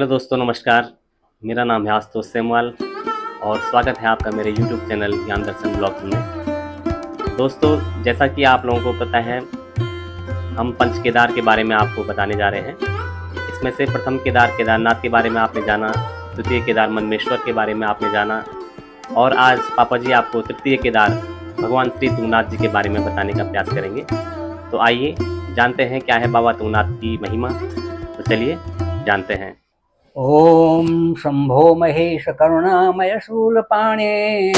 Hello दोस्तों, नमस्कार। मेरा नाम है आशुतोष सेमवाल और स्वागत है आपका मेरे YouTube चैनल ज्ञान दर्शन ब्लॉग्स में। दोस्तों, जैसा कि आप लोगों को पता है, हम पंच केदार के बारे में आपको बताने जा रहे हैं। इसमें से प्रथम केदार केदारनाथ के बारे में आपने जाना, द्वितीय केदार मनमेश्वर के बारे में आपने जाना और आज पापा जी आपको तृतीय केदार भगवान श्री तुंगनाथ जी के बारे में बताने का प्रयास करेंगे। तो आइए जानते हैं क्या है बाबा तुंगनाथ की महिमा। तो चलिए जानते हैं। ओम शंभो महेश करुणामय शूलपाणे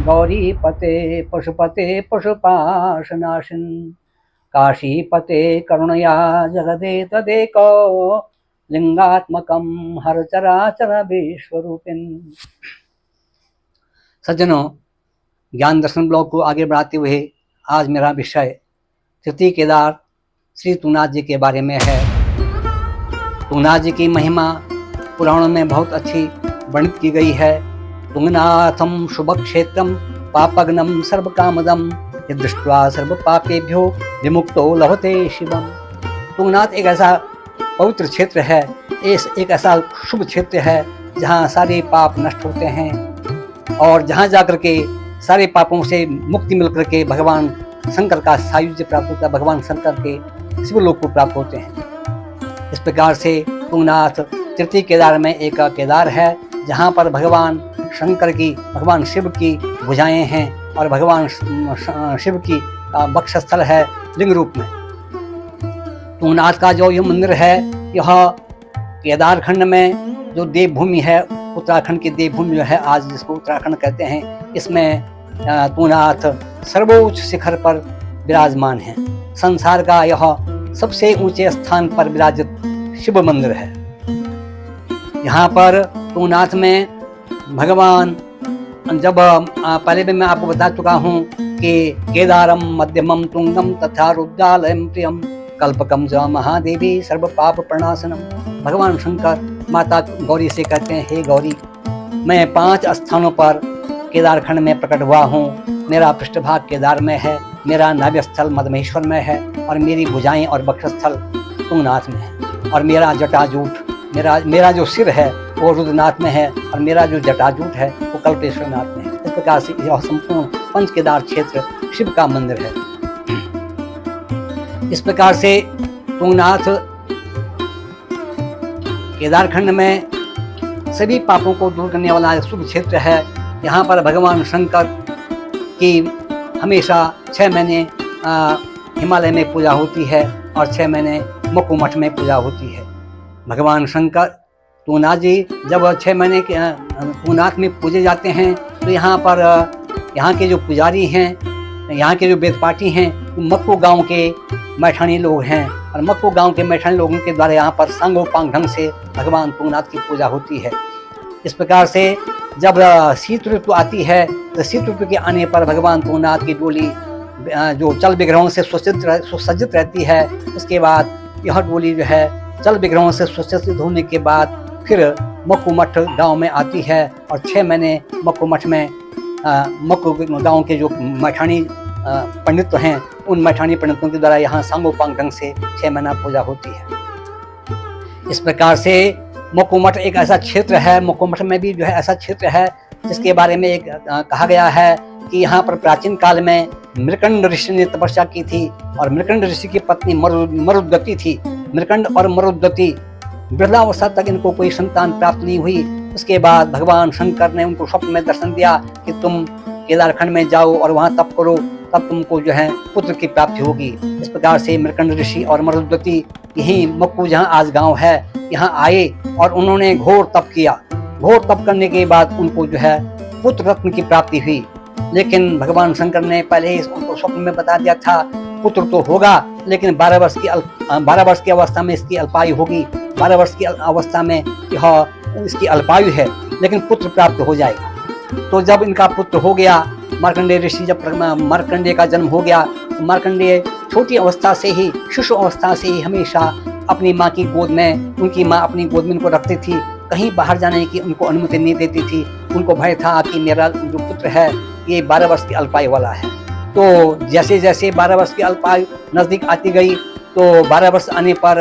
गौरीपते पशुपते पशुपाशनाशिन काशीपते करुणया जगदे तदेको लिंगात्मकं हर चराचर विश्वरूपिन। सज्जनों, ज्ञान दर्शन ब्लॉग को आगे बढ़ाते हुए आज मेरा विषय तृतीय केदार श्री तुंगनाथ जी के बारे में है। तुंगनाथ जी की महिमा पुराणों में बहुत अच्छी वर्णित की गई है। तुंगनाथम शुभ क्षेत्रम पापग्नम सर्वकामदम यदृष्ट्वा सर्व पापेभ्यो विमुक्तो लभते शिवम। तुंगनाथ एक ऐसा पवित्र क्षेत्र है, एक ऐसा शुभ क्षेत्र है जहाँ सारे पाप नष्ट होते हैं और जहाँ जाकर के सारे पापों से मुक्ति मिल करके भगवान शंकर का सायुज्य प्राप्त होता है, भगवान शंकर के शिवलोक को प्राप्त होते हैं। इस प्रकार से तुंगनाथ तृतीय केदार में एक केदार है जहाँ पर भगवान शंकर की, भगवान शिव की भुजाएं हैं और भगवान शिव की वक्षस्थल है लिंग रूप में। तुंगनाथ का जो यह मंदिर है, यह केदारखंड में जो देवभूमि है, उत्तराखंड की देवभूमि जो है, आज जिसको उत्तराखंड कहते हैं, इसमें तुंगनाथ सर्वोच्च शिखर पर विराजमान है। संसार का यह सबसे ऊंचे स्थान पर विराजित शिव मंदिर है। यहाँ पर तुंगनाथ में भगवान, जब पहले भी मैं आपको बता चुका हूँ कि केदारम मध्यमम तुंगम तथा रुद्रालयम प्रियम कल्पकम च महादेवी सर्व पाप प्रणाशनम। भगवान शंकर माता गौरी से कहते हैं, हे गौरी, मैं 5 स्थानों पर केदारखंड में प्रकट हुआ हूँ। मेरा पृष्ठभाग केदार में है, मेरा नाभि स्थल मदमेश्वर में है और मेरी भुजाएं और वक्षस्थल तुंगनाथ में है और मेरा जटाजूट, मेरा जो सिर है वो रुद्रनाथ में है और मेरा जो जटाजूट है वो कल्पेश्वरनाथ में है। इस प्रकार से यह संपूर्ण पंच केदार क्षेत्र शिव का मंदिर है। इस प्रकार से तुंगनाथ केदारखंड में सभी पापों को दूर करने वाला एक शुभ क्षेत्र है। यहाँ पर भगवान शंकर की हमेशा 6 महीने हिमालय में पूजा होती है और 6 महीने मक्कू मठ में पूजा होती है। भगवान शंकर तुंगनाथ जी जब 6 महीने तुंगनाथ में पूजे जाते हैं तो यहाँ पर यहाँ के जो पुजारी हैं, यहाँ के जो वेदपाठी हैं, वो मक्कू गांव के मैठानी लोग हैं और मक्कू गांव के मैठानी लोगों के द्वारा यहाँ पर सांगोपांग ढंग से भगवान तुंगनाथ की पूजा होती है। इस प्रकार से जब शीत ऋतु आती है तो शीत ऋतु के आने पर भगवान तुंगनाथ की डोली जो जल विग्रहों से सुसज्जित रहती है, उसके बाद यह डोली जो है जल विग्रहों से सुसज्जित होने के बाद फिर मक्कू मठ गाँव में आती है और 6 महीने मक्कू मठ में मक्कू गाँव के जो मैठानी पंडित हैं, उन मैठानी पंडितों के द्वारा यहाँ सांगोपांग ढंग से 6 महीना पूजा होती है। इस प्रकार से मक्कू मठ एक ऐसा क्षेत्र है, मक्कू मठ में भी जो है ऐसा क्षेत्र है जिसके बारे में एक कहा गया है कि यहाँ पर प्राचीन काल में मृकंड ऋषि ने तपस्या की थी और मृकंड ऋषि की पत्नी मरुद्वती थी। मृकंड और मरुद्वती वृद्धावस्था तक इनको कोई संतान प्राप्त नहीं हुई। उसके बाद भगवान शंकर ने उनको स्वप्न में दर्शन दिया कि तुम केदारखंड में जाओ और वहाँ तप करो, तब तुमको जो है पुत्र की प्राप्ति होगी। इस प्रकार से मृकंड ऋषि और मरुद्वती यही मक्कू जहाँ आज गाँव है, यहाँ आए और उन्होंने घोर तप किया। घोर तप करने के बाद उनको जो है पुत्र रत्न की प्राप्ति हुई। लेकिन भगवान शंकर ने पहले ही उनको स्वप्न में बता दिया था, पुत्र तो होगा लेकिन 12 वर्ष की अवस्था में इसकी अल्पायु होगी। 12 वर्ष की अवस्था में यह इसकी अल्पायु है, लेकिन पुत्र प्राप्त हो जाएगा। तो जब इनका पुत्र हो गया, मार्कंडेय ऋषि, जब मार्कंडेय का जन्म हो गया, तो मार्कंडेय छोटी अवस्था से ही, शिशु अवस्था से ही हमेशा अपनी माँ की गोद में, उनकी माँ अपनी गोद में उनको रखती थी। कहीं बाहर जाने की उनको अनुमति नहीं देती थी। उनको भय था कि मेरा जो पुत्र है ये 12 वर्ष की अल्पायु वाला है। तो जैसे जैसे 12 वर्ष की अल्पायु नजदीक आती गई, तो 12 वर्ष आने पर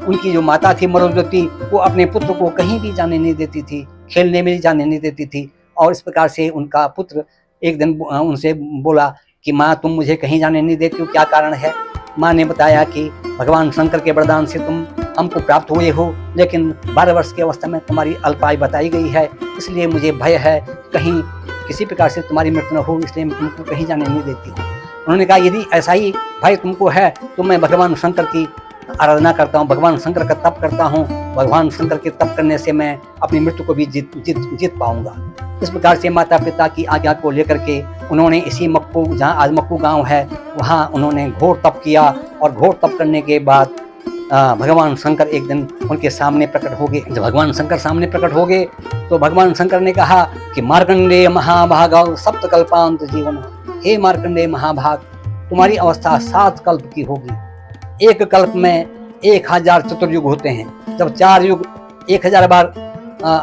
उनकी जो माता थी मरुद्वती, वो अपने पुत्र को कहीं भी जाने नहीं देती थी, खेलने में जाने नहीं देती थी। और इस प्रकार से उनका पुत्र एक दिन उनसे बोला कि माँ, तुम मुझे कहीं जाने नहीं देती हो, क्या कारण है? माँ ने बताया कि भगवान शंकर के वरदान से तुम हमको प्राप्त हुए हो, लेकिन 12 वर्ष की अवस्था में तुम्हारी अल्पायु बताई गई है, इसलिए मुझे भय है कहीं किसी प्रकार से तुम्हारी मृत्यु न हो, इसलिए मैं तुमको कहीं जाने नहीं देती हूँ। उन्होंने कहा, यदि ऐसा ही भय तुमको है तो मैं भगवान शंकर की आराधना करता हूँ, भगवान शंकर का तप करता हूँ, भगवान शंकर के तप करने से मैं अपनी मृत्यु को भी जीत पाऊंगा। इस प्रकार से माता पिता की आज्ञा को लेकर के उन्होंने इसी मक्कू, जहाँ आज मक्कू गांव है, वहाँ उन्होंने घोर तप किया। और घोर तप करने के बाद भगवान शंकर एक दिन उनके सामने प्रकट हो गए। जब भगवान शंकर सामने प्रकट हो गए तो भगवान शंकर ने कहा कि मार्कंडेय महाभाग सप्त कल्पांत जीवन, हे मार्कंडेय महाभाग, तुम्हारी अवस्था 7 कल्प की होगी। एक कल्प में 1000 चतुर्युग होते हैं, जब 4 युग 1000 बार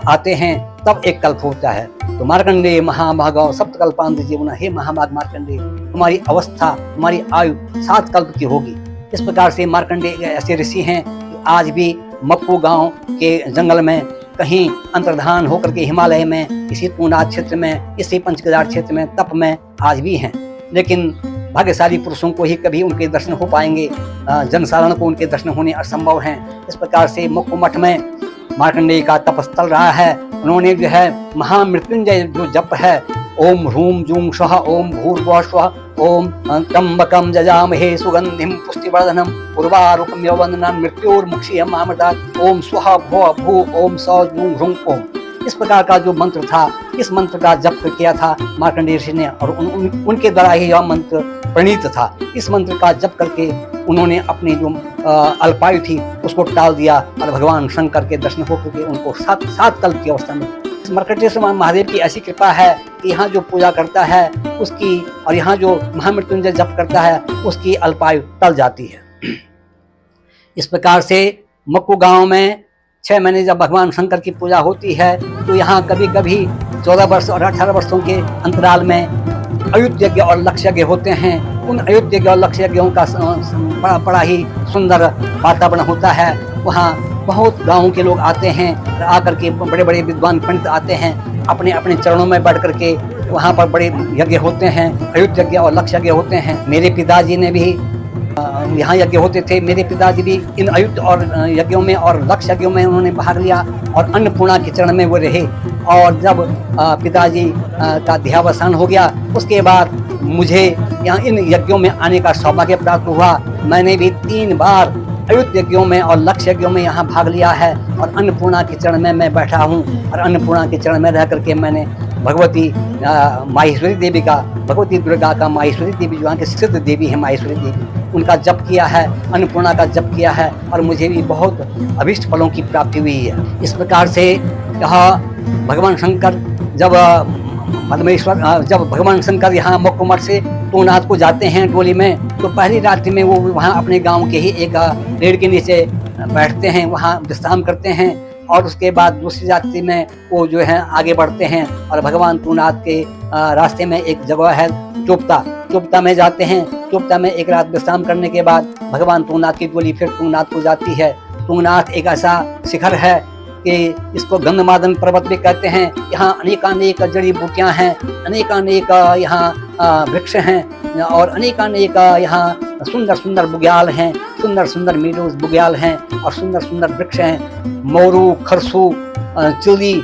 आते हैं तब एक कल्प होता है। तो मार्कंडेय महाभाग सप्त कल्पांत जीवन, हे महाभाग मार्कंडेय, तुम्हारी अवस्था, तुम्हारी आयु 7 कल्प की होगी। इस प्रकार से मार्कंडेय ऐसे ऋषि हैं कि आज भी मक्कू गांव के जंगल में कहीं अंतर्धान होकर के हिमालय में, इसी तूनाथ क्षेत्र में, इसी पंचकेदार क्षेत्र में तप में आज भी हैं। लेकिन भाग्यशाली पुरुषों को ही कभी उनके दर्शन हो पाएंगे, जनसाधारण को उनके दर्शन होने असंभव हैं। इस प्रकार से मक्कू मठ में मार्कंडेय का तप चल रहा है। उन्होंने जो है महामृत्युंजय जो जप है, ओम ह्रूम जूं स्वः ओम भूर्भुवः स्वः ओम त्र्यंबकं जजामहे सुगंधिं पुष्टिवर्धनम् उर्वारुकमिव वन्दनान् मृत्योर्मुक्षीयमामृतात् ओम स्वः भुवः भुः ओम सौ जूं ह्रूं ओम। इस प्रकार का जो मंत्र था, इस मंत्र का जप किया था मार्कंडेय ऋषि ने, और उनके द्वारा ही यह मंत्र प्रणीत था। इस मंत्र का जप करके उन्होंने अपनी जो अल्पायु थी उसको टाल दिया और भगवान शंकर के दर्शन होकर के उनको 7 कल्प की अवस्था में। मार्कंडेय महादेव की ऐसी कृपा है कि यहाँ जो पूजा करता है उसकी, और यहाँ जो महामृत्युंजय जप करता है उसकी अल्पायु टल जाती है। इस प्रकार से मक्कू गांव में 6 महीने जब भगवान शंकर की पूजा होती है तो यहाँ कभी कभी 14 वर्ष और 18 वर्षों के अंतराल में अयुध यज्ञ और लक्ष्य यज्ञ होते हैं। उन अयुध यज्ञ और लक्ष्य यज्ञों का बड़ा ही सुंदर वातावरण होता है। वहाँ बहुत गाँव के लोग आते हैं, आकर के बड़े बड़े विद्वान पंडित आते हैं, अपने अपने चरणों में बैठ करके वहाँ पर बड़े यज्ञ होते हैं, अयुध यज्ञ और लक्ष्य यज्ञ होते हैं। मेरे पिताजी ने भी यहाँ यज्ञ होते थे, मेरे पिताजी भी इन अयुध और यज्ञों में और लक्ष्य यज्ञों में उन्होंने भाग लिया और अन्नपूर्णा के चरण में वो रहे। और जब पिताजी का देहावसान हो गया उसके बाद मुझे यहाँ इन यज्ञों में आने का सौभाग्य प्राप्त हुआ। मैंने भी 3 बार अयुध यज्ञों में और लक्ष्य यज्ञों में यहाँ भाग लिया है और अन्नपूर्णा के चरण में मैं बैठा हूँ। और अन्नपूर्णा के चरण में रह करके मैंने भगवती माहेश्वरी देवी का, भगवती दुर्गा का, माहेश्वरी देवी जो यहाँ की सिद्ध देवी है माहेश्वरी देवी, उनका जप किया है, अन्नपूर्णा का जप किया है और मुझे भी बहुत अभिष्ट फलों की प्राप्ति हुई है। इस प्रकार से यहाँ भगवान शंकर जब भगवान शंकर यहाँ मक्कू मठ से तूनाथ को जाते हैं डोली में, तो पहली रात्रि में वो वहाँ अपने गांव के ही एक पेड़ के नीचे बैठते हैं, वहाँ विश्राम करते हैं। और उसके बाद दूसरी रात्रि में वो जो है आगे बढ़ते हैं और भगवान तूनाथ के रास्ते में एक जगह है चोपता में जाते हैं। चोपता में एक रात विश्राम करने के बाद भगवान तूनाथ की डोली फिर तूनाथ को जाती है। तूनाथ एक ऐसा शिखर है कि इसको गंधमादन पर्वत भी कहते हैं। यहाँ अनेकानेक जड़ी बूटियाँ हैं, अनेकानेक यहाँ वृक्ष हैं और अनेकानेक यहाँ सुंदर सुंदर बुग्याल हैं, सुंदर सुंदर मीडोज बुग्याल हैं और सुंदर सुंदर वृक्ष हैं। मोरू, खरसू, चिली,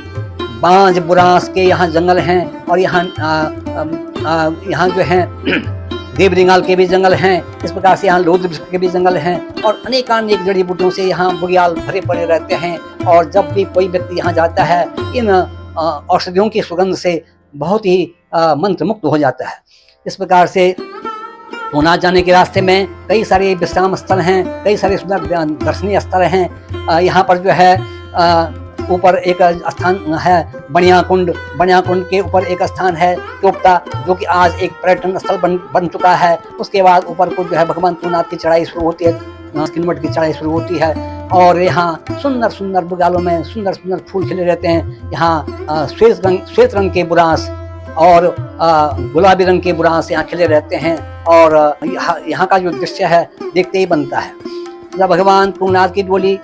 बांज, बुरांस के यहाँ जंगल हैं और यहाँ जो है देवरिंगाल के भी जंगल हैं। इस प्रकार से यहाँ लोध वृक्ष के भी जंगल हैं और अनेकानेक जड़ी बूटियों से यहाँ बुग्याल भरे पड़े रहते हैं। और जब भी कोई व्यक्ति यहाँ जाता है इन औषधियों की सुगंध से बहुत ही मंत्रमुक्त हो जाता है। इस प्रकार से तूनाथ जाने के रास्ते में कई सारे विश्राम स्थल हैं, कई सारे सुंदर दर्शनीय स्थल हैं। यहाँ पर जो है ऊपर एक स्थान है बनिया कुंड के ऊपर एक स्थान है चोपता, जो कि आज एक पर्यटन स्थल बन चुका है। उसके बाद ऊपर को जो है भगवान तूनाथ की चढ़ाई शुरू होती है, 10 किलोमीटर की चढ़ाई शुरू होती है। और यहाँ सुंदर सुंदर बुग्यालों में सुंदर सुंदर फूल खिले रहते हैं। यहाँ श्वेत रंग के बुरांस और गुलाबी रंग के बुरांस यहाँ खिले रहते हैं। और यहाँ का जो दृश्य है देखते ही बनता है। जब भगवान तुंगनाथ की डोली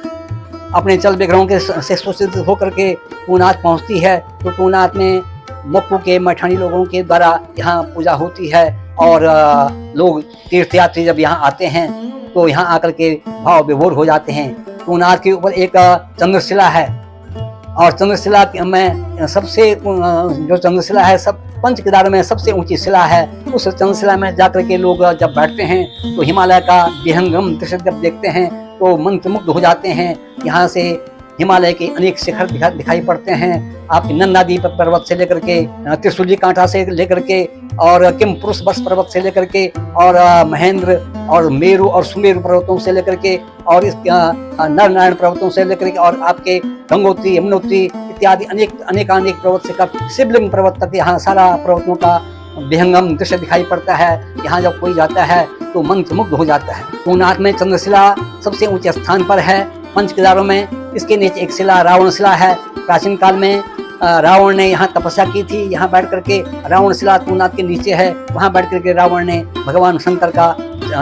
अपने चल विग्रहों के से सुसज्जित होकर के तुंगनाथ पहुँचती है तो तुंगनाथ में मक्कू के मैठानी लोगों के द्वारा यहाँ पूजा होती है और लोग तीर्थयात्री जब यहाँ आते हैं तो यहाँ आकर के भाव विभोर हो जाते हैं। तुंगनाथ के ऊपर एक चंद्रशिला है और चंद्रशिला में सबसे जो चंद्रशिला है सब पंच केदारों में सबसे ऊंची शिला है। उस चंद्रशिला में जाकर के लोग जब बैठते हैं तो हिमालय का विहंगम दृश्य जब देखते हैं तो मंत्रमुग्ध हो जाते हैं। यहाँ से हिमालय के अनेक शिखर दिखाई पड़ते हैं। आपकी नंदादी पर्वत से लेकर के त्रिशूली कांटा से लेकर के और किम पुरुष बस पर्वत से लेकर के और महेंद्र और मेरु और सुमेरु पर्वतों से लेकर के और इस नर नारायण पर्वतों से लेकर के और आपके गंगोत्री यमुनोत्री इत्यादि अनेक पर्वत से कर शिवलिंग पर्वत तक यहाँ सारा पर्वतों का विहंगम दृश्य दिखाई पड़ता है। यहाँ जब कोई जाता है तो मंत्रमुग्ध हो जाता है। तुंगनाथ में चंद्रशिला सबसे ऊंचे स्थान पर है पंच केदारों में। इसके नीचे एक शिला रावण शिला है। प्राचीन काल में रावण ने यहाँ तपस्या की थी। यहाँ बैठ करके रावण शिला तुंगनाथ के नीचे है। वहाँ बैठ करके रावण ने भगवान शंकर का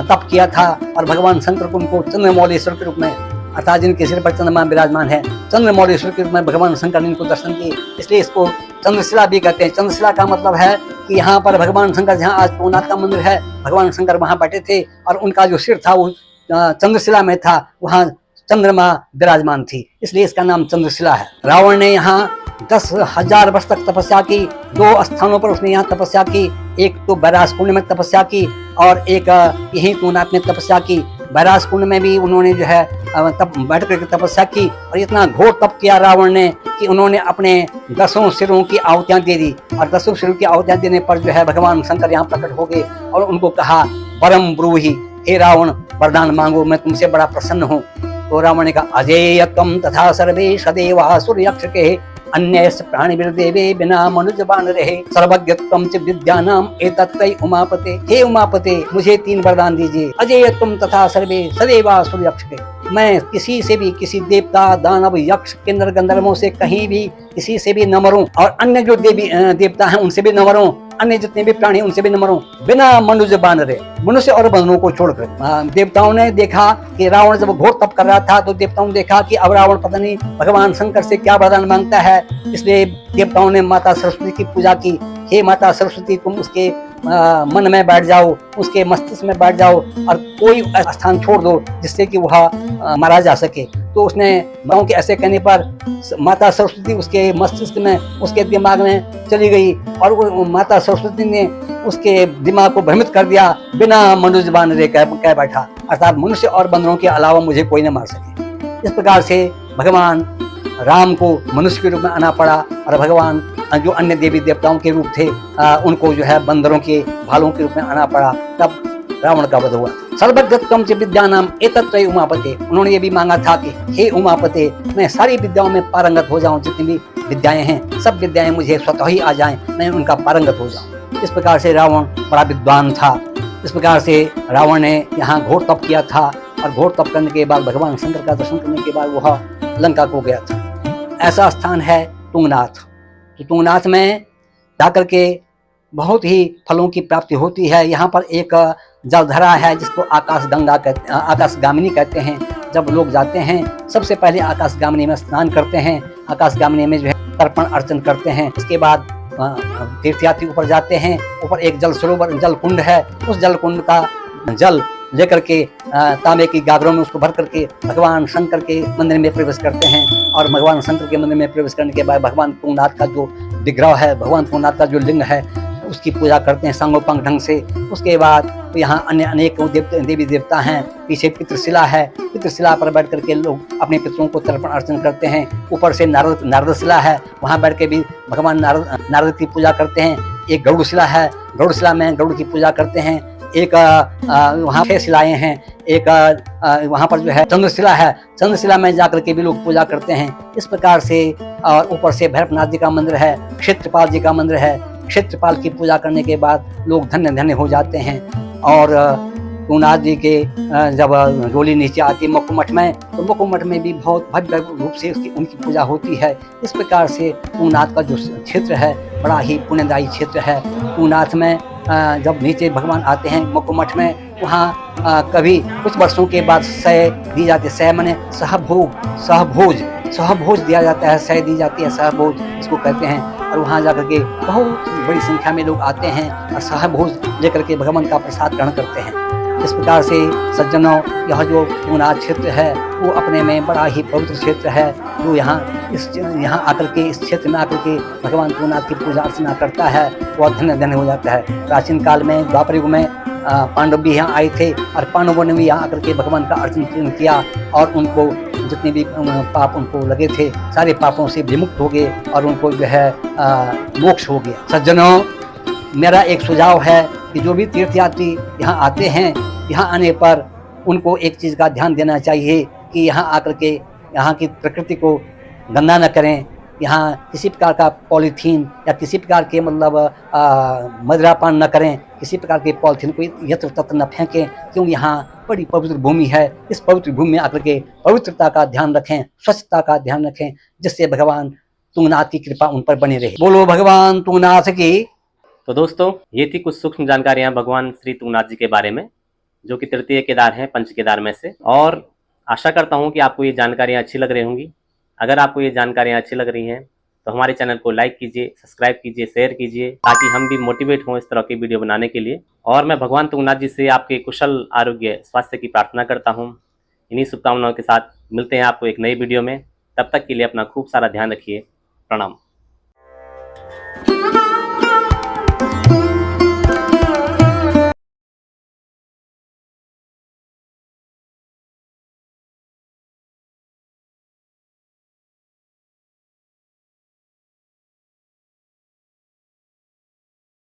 तप किया था और भगवान शंकर को उनको चंद्रमौलेश्वर के रूप में अर्थात जिनके सिर पर चंद्रमा विराजमान है चंद्रमौलेश्वर के रूप में भगवान शंकर ने इनको दर्शन किए, इसलिए इसको चंद्रशिला भी कहते हैं। चंद्रशिला का मतलब है कि यहाँ पर भगवान शंकर, जहाँ आज तुंगनाथ का मंदिर है, भगवान शंकर वहाँ बैठे थे और उनका जो सिर था वो चंद्रशिला में था, वहाँ चंद्रमा विराजमान थी, इसलिए इसका नाम चंद्रशिला है। रावण ने यहाँ 10,000 वर्ष तक तपस्या की। 2 स्थानों पर उसने यहाँ तपस्या की। एक तो बैराज कुंड में तपस्या की और एक यहीं तुंगनाथ में तपस्या की। बैराज कुंड में भी उन्होंने जो है तब बैठ करके तपस्या की और इतना घोर तप किया रावण ने कि उन्होंने अपने 10 सिरों की आहुतियां दे दी और 10 सिरों की आहुतियां देने पर जो है भगवान शंकर यहाँ प्रकट हो गए और उनको कहा परम ब्रूहि, हे रावण वरदान मांगो, मैं तुमसे बड़ा प्रसन्न हूँ। तो रावण ने कहा अजेयत्वं तथा सर्वे सदैव सूर्यक्षके अन्य प्राणिर्देवे बिना मनुज बान रहे सर्वज्ञत्वं च विद्यानाम एतत्तै उमापते। हे उमापते, मुझे 3 वरदान दीजिए। अजेयत्वं तथा सर्वे सदैव सूर्यक्षके, मैं किसी से भी, किसी देवता दानव यक्ष किन्नर गंधर्वों से कहीं भी किसी से भी न मरूं और अन्य जो देवता हैं उनसे भी न मरूं, अन्य जितने भी प्राणी उनसे भी न मरूं, बिना मनुष्य बानरे, मनुष्य और बंधुओं को छोड़कर। देवताओं ने देखा कि रावण जब घोर तप कर रहा था तो देवताओं ने देखा कि अब रावण पता नहीं भगवान शंकर से क्या वरदान मांगता है, इसलिए देवताओं ने माता सरस्वती की पूजा की। हे माता सरस्वती, तुम उसके मन में बैठ जाओ, उसके मस्तिष्क में बैठ जाओ और कोई स्थान छोड़ दो जिससे कि वह मारा जा सके। तो उसने माओ के ऐसे कहने पर माता सरस्वती उसके मस्तिष्क में, उसके दिमाग में चली गई और वो माता सरस्वती ने उसके दिमाग को भ्रमित कर दिया। बिना मनुष्य बानरे कह बैठा, अर्थात मनुष्य और बंदरों के अलावा मुझे कोई न मार सके। इस प्रकार से भगवान राम को मनुष्य के रूप में आना पड़ा और भगवान जो अन्य देवी देवताओं के रूप थे उनको जो है बंदरों के भालों के रूप में आना पड़ा। तब रावण का वध हुआ। सर्वज्ञत्वं च विद्यानाम एतत्त्रय उमापते, उन्होंने ये भी मांगा था कि हे उमापते, मैं सारी विद्याओं में पारंगत हो जाऊं, जितनी भी विद्याएं हैं सब विद्याएं मुझे स्वतः ही आ जाएं, मैं उनका पारंगत हो जाऊं। इस प्रकार से रावण बड़ा विद्वान था। इस प्रकार से रावण ने यहाँ घोर तप किया था और घोर तप करने के बाद भगवान शंकर का दर्शन करने के बाद वह लंका को गया था। ऐसा स्थान है तुंगनाथ। तो तुंगनाथ में जाकर के बहुत ही फलों की प्राप्ति होती है। यहाँ पर एक जलधरा है जिसको आकाशगामिनी कहते हैं। जब लोग जाते हैं सबसे पहले आकाशगामिनी में स्नान करते हैं, आकाशगामिनी में जो है तर्पण अर्चन करते हैं। इसके बाद तीर्थयात्री ऊपर जाते हैं। ऊपर एक जल सरोवर, जल कुंड है। उस जल कुंड का जल लेकर के तांबे की गागरों में उसको भर करके भगवान शंकर के मंदिर में प्रवेश करते हैं और भगवान शंकर के मंदिर में प्रवेश करने के बाद भगवान तुंगनाथ का जो विग्रह है, भगवान तुंगनाथ का जो लिंग है, उसकी पूजा करते हैं सांगोपांग ढंग से। उसके बाद यहाँ अन्य अनेक देवी देवता हैं। पीछे पितृशिला है, पितृशिला पर बैठ करके लोग अपने पितरों को तर्पण अर्चन करते हैं। ऊपर से नारदशिला है, वहाँ बैठ के भी भगवान नारद की पूजा करते हैं। एक गरुड़शिला है, गरुड़शिला में गरुड़ की पूजा करते हैं। एक वहाँ 6 शिलाएं हैं। एक वहाँ पर जो है चंद्रशिला है, चंद्रशिला में जाकर के भी लोग पूजा करते हैं। इस प्रकार से और ऊपर से भैरवनाथ जी का मंदिर है, क्षेत्रपाल जी का मंदिर है। क्षेत्रपाल की पूजा करने के बाद लोग धन्य धन्य हो जाते हैं। और तुंगनाथ जी के जब डोली नीचे आती है मक्कू मठ में, तो मक्कू मठ में भी बहुत भव्य रूप से उनकी पूजा होती है। इस प्रकार से तुंगनाथ का जो क्षेत्र है बड़ा ही पुण्यदायी क्षेत्र है। तुंगनाथ में जब नीचे भगवान आते हैं मुकुमठ में, वहाँ कभी कुछ वर्षों के बाद सह दी जाती है। सह माने सहभोज दिया जाता है, सह दी जाती है, सहभोज इसको कहते हैं। और वहाँ जाकर के बहुत बड़ी संख्या में लोग आते हैं और सहभोज लेकर के भगवान का प्रसाद ग्रहण करते हैं। इस प्रकार से सज्जनों, यह जो तुंगनाथ क्षेत्र है वो अपने में बड़ा ही पवित्र क्षेत्र है। जो यहाँ आकर के इस क्षेत्र में आकर के भगवान तुंगनाथ की पूजा अर्चना करता है वह धन्य धन्य हो जाता है। प्राचीन काल में द्वापर युग में पांडव भी यहाँ आए थे और पांडवों ने भी यहाँ आकर के भगवान का अर्चन किया और उनको जितने भी पाप उनको लगे थे सारे पापों से विमुक्त हो गए और उनको जो है मोक्ष हो गया। सज्जनों, मेरा एक सुझाव है कि जो भी तीर्थयात्री यहाँ आते हैं, यहाँ आने पर उनको एक चीज़ का ध्यान देना चाहिए कि यहाँ आकर के यहाँ की प्रकृति को गंदा न करें। यहाँ किसी प्रकार का पॉलीथीन या किसी प्रकार के मतलब मदिरापान न करें, किसी प्रकार के पॉलीथीन को यत्र तत्र न फेंकें, क्योंकि यहाँ बड़ी पवित्र भूमि है। इस पवित्र भूमि में आकर के पवित्रता का ध्यान रखें, स्वच्छता का ध्यान रखें, जिससे भगवान तुंगनाथ की कृपा उन पर बनी रहे। बोलो भगवान तुंगनाथ की। तो दोस्तों, ये थी कुछ सूक्ष्म जानकारियां भगवान श्री तुंगनाथ जी के बारे में, जो कि तृतीय केदार हैं पंच केदार में से। और आशा करता हूं कि आपको ये जानकारियां अच्छी लग रही होंगी। अगर आपको ये जानकारियां अच्छी लग रही हैं तो हमारे चैनल को लाइक कीजिए, सब्सक्राइब कीजिए, शेयर कीजिए, ताकि हम भी मोटिवेट हों इस तरह की वीडियो बनाने के लिए। और मैं भगवान तुंगनाथ जी से आपके कुशल आरोग्य स्वास्थ्य की प्रार्थना करता हूँ। इन्हीं शुभकामनाओं के साथ मिलते हैं आपको एक नई वीडियो में। तब तक के लिए अपना खूब सारा ध्यान रखिए। प्रणाम।